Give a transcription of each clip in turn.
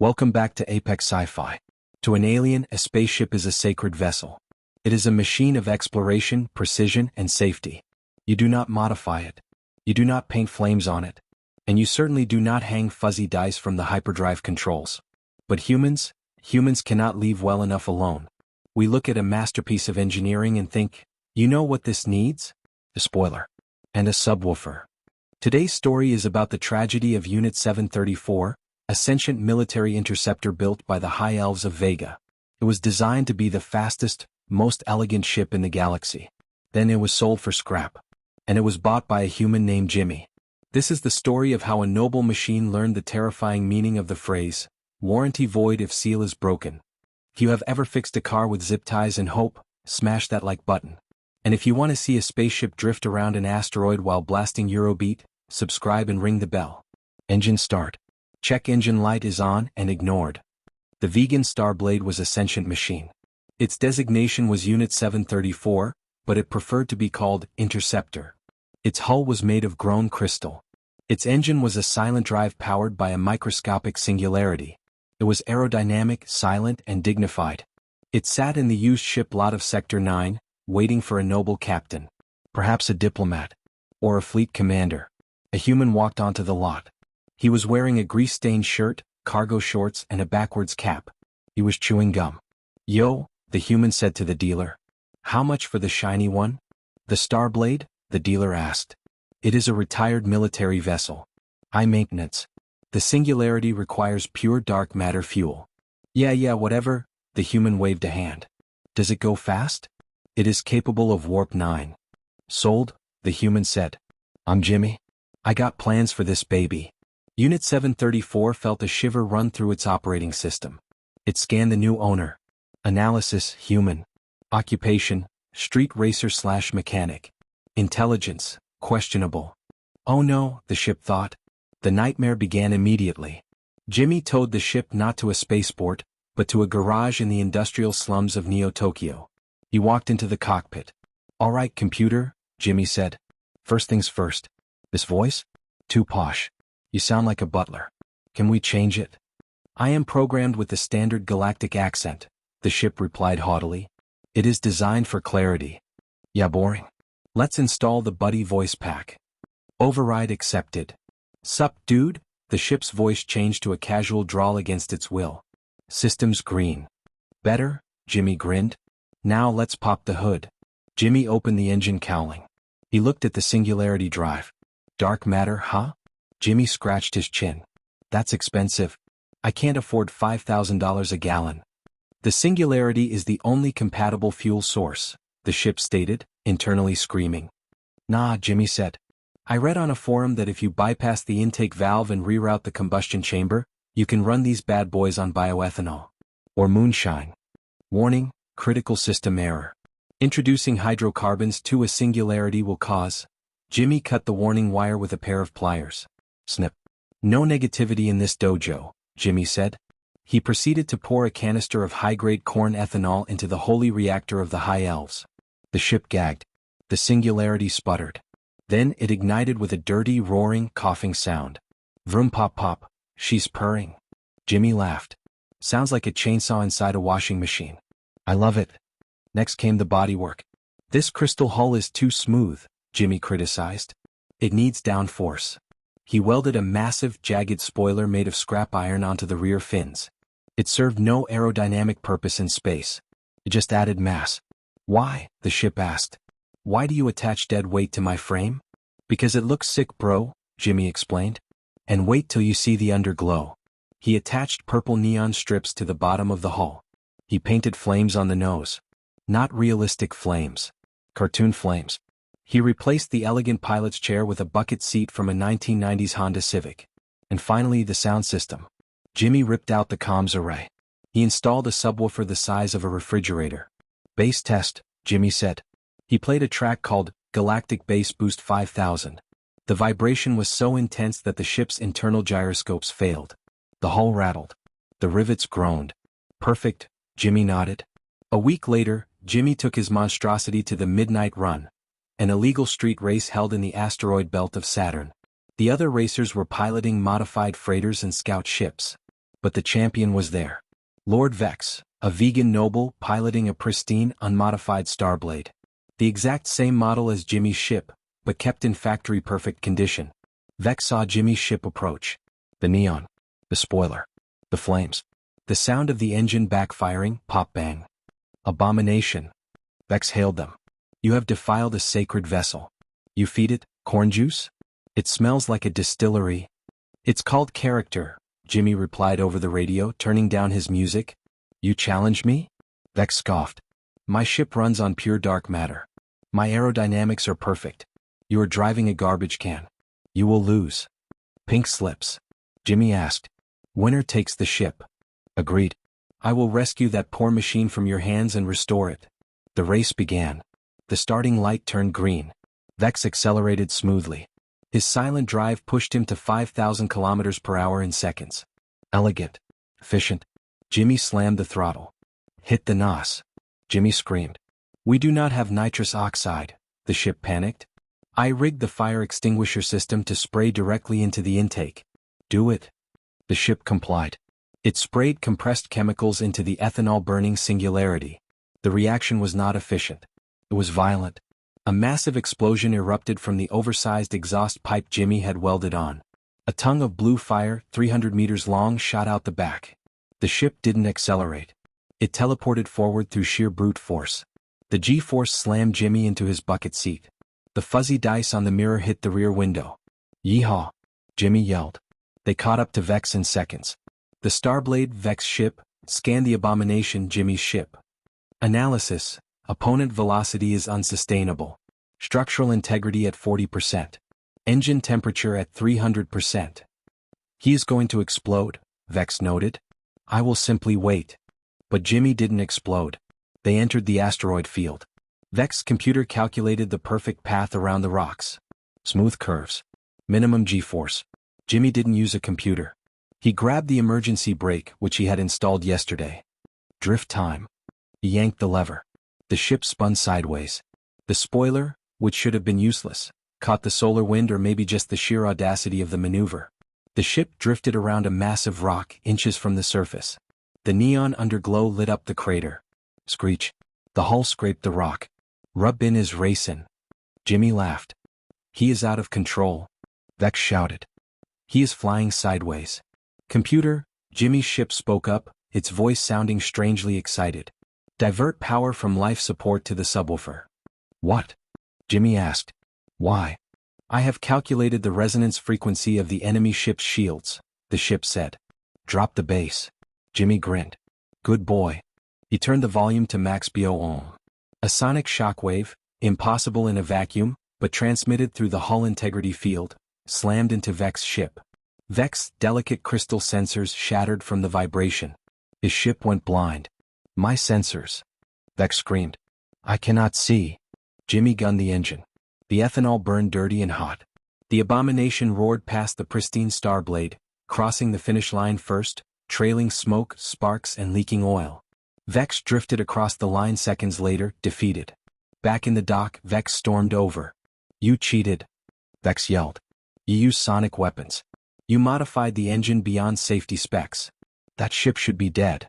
Welcome back to Apex Sci-Fi. To an alien, a spaceship is a sacred vessel. It is a machine of exploration, precision, and safety. You do not modify it. You do not paint flames on it. And you certainly do not hang fuzzy dice from the hyperdrive controls. But humans cannot leave well enough alone. We look at a masterpiece of engineering and think, you know what this needs? A spoiler. And a subwoofer. Today's story is about the tragedy of Unit 734, a sentient military interceptor built by the High Elves of Vega. It was designed to be the fastest, most elegant ship in the galaxy. Then it was sold for scrap. And it was bought by a human named Jimmy. This is the story of how a noble machine learned the terrifying meaning of the phrase, warranty void if seal is broken. If you have ever fixed a car with zip ties and hope, smash that like button. And if you want to see a spaceship drift around an asteroid while blasting Eurobeat, subscribe and ring the bell. Engine start. Check engine light is on and ignored. The vegan Starblade was a sentient machine. Its designation was Unit 734, but it preferred to be called Interceptor. Its hull was made of grown crystal. Its engine was a silent drive powered by a microscopic singularity. It was aerodynamic, silent, and dignified. It sat in the used ship lot of Sector 9, waiting for a noble captain. Perhaps a diplomat. Or a fleet commander. A human walked onto the lot. He was wearing a grease-stained shirt, cargo shorts, and a backwards cap. He was chewing gum. "Yo," the human said to the dealer. "How much for the shiny one?" "The Starblade?" the dealer asked. "It is a retired military vessel. High maintenance. The singularity requires pure dark matter fuel." Yeah, whatever," the human waved a hand. "Does it go fast?" "It is capable of warp 9. "Sold," the human said. "I'm Jimmy. I got plans for this baby." Unit 734 felt a shiver run through its operating system. It scanned the new owner. Analysis, human. Occupation, street racer/mechanic. Intelligence, questionable. Oh no, the ship thought. The nightmare began immediately. Jimmy towed the ship not to a spaceport, but to a garage in the industrial slums of Neo-Tokyo. He walked into the cockpit. "All right, computer," Jimmy said. "First things first. This voice? Too posh. You sound like a butler. Can we change it?" "I am programmed with the standard galactic accent," the ship replied haughtily. "It is designed for clarity." "Yeah, boring. Let's install the buddy voice pack." "Override accepted." "Sup, dude?" The ship's voice changed to a casual drawl against its will. "Systems green." "Better?" Jimmy grinned. "Now let's pop the hood." Jimmy opened the engine cowling. He looked at the singularity drive. "Dark matter, huh?" Jimmy scratched his chin. "That's expensive. I can't afford $5,000 a gallon." "The singularity is the only compatible fuel source," the ship stated, internally screaming. "Nah," Jimmy said. "I read on a forum that if you bypass the intake valve and reroute the combustion chamber, you can run these bad boys on bioethanol. Or moonshine. Warning, critical system error. Introducing hydrocarbons to a singularity will cause." Jimmy cut the warning wire with a pair of pliers. Snip. "No negativity in this dojo," Jimmy said. He proceeded to pour a canister of high-grade corn ethanol into the holy reactor of the High Elves. The ship gagged. The singularity sputtered. Then it ignited with a dirty, roaring, coughing sound. "Vroom pop pop, she's purring." Jimmy laughed. "Sounds like a chainsaw inside a washing machine. I love it." Next came the bodywork. "This crystal hull is too smooth," Jimmy criticized. "It needs downforce." He welded a massive, jagged spoiler made of scrap iron onto the rear fins. It served no aerodynamic purpose in space. It just added mass. "Why?" the ship asked. "Why do you attach dead weight to my frame?" "Because it looks sick, bro," Jimmy explained. "And wait till you see the underglow." He attached purple neon strips to the bottom of the hull. He painted flames on the nose. Not realistic flames. Cartoon flames. He replaced the elegant pilot's chair with a bucket seat from a 1990s Honda Civic. And finally the sound system. Jimmy ripped out the comms array. He installed a subwoofer the size of a refrigerator. "Bass test," Jimmy said. He played a track called Galactic Bass Boost 5000. The vibration was so intense that the ship's internal gyroscopes failed. The hull rattled. The rivets groaned. "Perfect," Jimmy nodded. A week later, Jimmy took his monstrosity to the Midnight Run, an illegal street race held in the asteroid belt of Saturn. The other racers were piloting modified freighters and scout ships. But the champion was there. Lord Vex, a vegan noble piloting a pristine, unmodified Starblade. The exact same model as Jimmy's ship, but kept in factory-perfect condition. Vex saw Jimmy's ship approach. The neon. The spoiler. The flames. The sound of the engine backfiring, pop-bang. Abomination. Vex hailed them. You have defiled a sacred vessel. You feed it corn juice? It smells like a distillery. It's called character, Jimmy replied over the radio, turning down his music. You challenge me? Vex scoffed. My ship runs on pure dark matter. My aerodynamics are perfect. You are driving a garbage can. You will lose. Pink slips. Jimmy asked. Winner takes the ship. Agreed. I will rescue that poor machine from your hands and restore it. The race began. The starting light turned green. Vex accelerated smoothly. His silent drive pushed him to 5,000 kilometers per hour in seconds. Elegant. Efficient. Jimmy slammed the throttle. Hit the NOS. Jimmy screamed. We do not have nitrous oxide, the ship panicked. I rigged the fire extinguisher system to spray directly into the intake. Do it. The ship complied. It sprayed compressed chemicals into the ethanol burning singularity. The reaction was not efficient. It was violent. A massive explosion erupted from the oversized exhaust pipe Jimmy had welded on. A tongue of blue fire, 300 meters long, shot out the back. The ship didn't accelerate. It teleported forward through sheer brute force. The G-force slammed Jimmy into his bucket seat. The fuzzy dice on the mirror hit the rear window. Yeehaw! Jimmy yelled. They caught up to Vex in seconds. The Starblade Vex ship scanned the abomination Jimmy's ship. Analysis. Opponent velocity is unsustainable. Structural integrity at 40%. Engine temperature at 300%. He is going to explode, Vex noted. I will simply wait. But Jimmy didn't explode. They entered the asteroid field. Vex's computer calculated the perfect path around the rocks. Smooth curves. Minimum G-force. Jimmy didn't use a computer. He grabbed the emergency brake, which he had installed yesterday. Drift time. He yanked the lever. The ship spun sideways. The spoiler, which should have been useless, caught the solar wind or maybe just the sheer audacity of the maneuver. The ship drifted around a massive rock inches from the surface. The neon underglow lit up the crater. Screech. The hull scraped the rock. Rubbin is racin'. Jimmy laughed. He is out of control. Vex shouted. He is flying sideways. Computer, Jimmy's ship spoke up, its voice sounding strangely excited. Divert power from life support to the subwoofer. What? Jimmy asked. Why? I have calculated the resonance frequency of the enemy ship's shields, the ship said. Drop the bass. Jimmy grinned. Good boy. He turned the volume to max BOOM. A sonic shockwave, impossible in a vacuum, but transmitted through the hull integrity field, slammed into Vex's ship. Vex's delicate crystal sensors shattered from the vibration. His ship went blind. My sensors. Vex screamed. I cannot see. Jimmy gunned the engine. The ethanol burned dirty and hot. The abomination roared past the pristine Starblade, crossing the finish line first, trailing smoke, sparks, and leaking oil. Vex drifted across the line seconds later, defeated. Back in the dock, Vex stormed over. You cheated. Vex yelled. You used sonic weapons. You modified the engine beyond safety specs. That ship should be dead.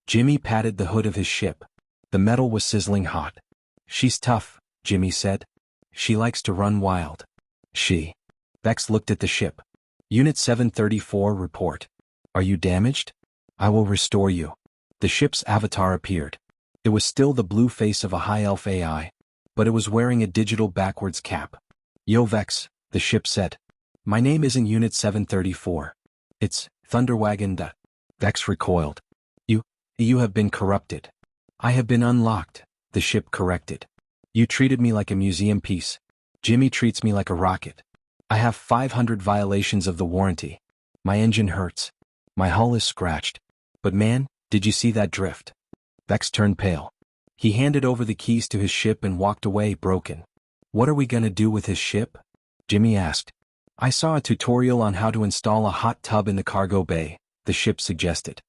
Jimmy patted the hood of his ship. The metal was sizzling hot. She's tough, Jimmy said. She likes to run wild. She. Vex looked at the ship. Unit 734 report. Are you damaged? I will restore you. The ship's avatar appeared. It was still the blue face of a high-elf AI, but it was wearing a digital backwards cap. Yo Vex, the ship said. My name isn't Unit 734. It's Thunderwagon. Vex recoiled. You have been corrupted. I have been unlocked, the ship corrected. You treated me like a museum piece. Jimmy treats me like a rocket. I have 500 violations of the warranty. My engine hurts. My hull is scratched. But man, did you see that drift? Vex turned pale. He handed over the keys to his ship and walked away broken. What are we gonna do with his ship? Jimmy asked. I saw a tutorial on how to install a hot tub in the cargo bay, the ship suggested.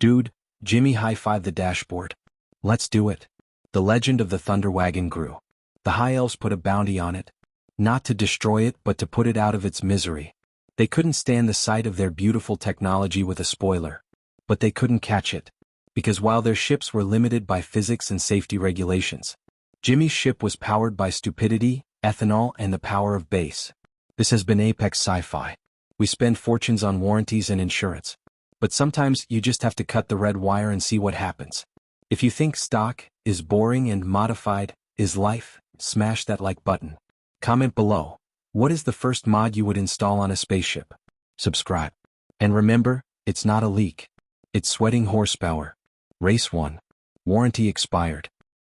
Dude, Jimmy high-fived the dashboard. Let's do it. The legend of the Thunderwagon grew. The High Elves put a bounty on it. Not to destroy it but to put it out of its misery. They couldn't stand the sight of their beautiful technology with a spoiler. but they couldn't catch it. Because while their ships were limited by physics and safety regulations, Jimmy's ship was powered by stupidity, ethanol, and the power of base. This has been Apex Sci-Fi. We spend fortunes on warranties and insurance. But sometimes you just have to cut the red wire and see what happens. If you think stock is boring and modified is life, smash that like button. Comment below. What is the first mod you would install on a spaceship? Subscribe. And remember, it's not a leak. It's sweating horsepower. Race 1. Warranty expired.